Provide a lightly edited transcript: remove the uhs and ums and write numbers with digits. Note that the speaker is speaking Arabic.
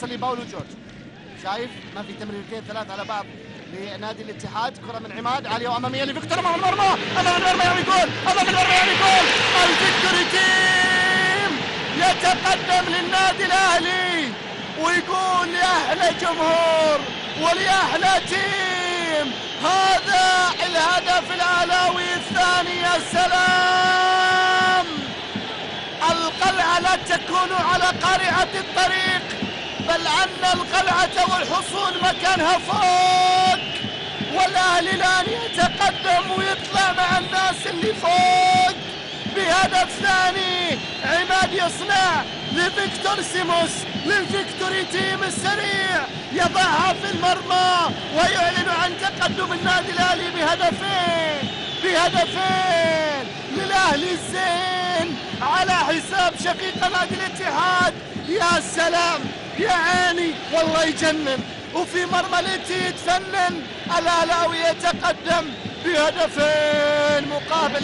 تصل لباولو جورج. شايف ما في تمريرتين ثلاث على بعض لنادي الاتحاد. كرة من عماد عالية وأمامية لفيكتور أمام المرمى، أمام المرمى يعني جول، أمام المرمى يعني جول. الفيكتوري تيم يتقدم للنادي الأهلي ويقول يا أحلى جمهور ولأحلى تيم، هذا الهدف الأهلاوي الثاني. يا سلام، القلعة لا تكون على قارعة الطريق، بل أن القلعة والحصون مكانها فوق، والأهلي الآن يتقدم ويطلع مع الناس اللي فوق بهدف ثاني. عماد يصنع لفيكتور سيموس، للفيكتوري تيم السريع، يضعها في المرمى ويعلن عن تقدم النادي الأهلي بهدفين للأهلي الزين على حساب شقيق نادي الاتحاد. يا سلام يا عيني والله يجنن، وفي مرمى الاتي يتفنن. الأهلاوي يتقدم بهدفين مقابل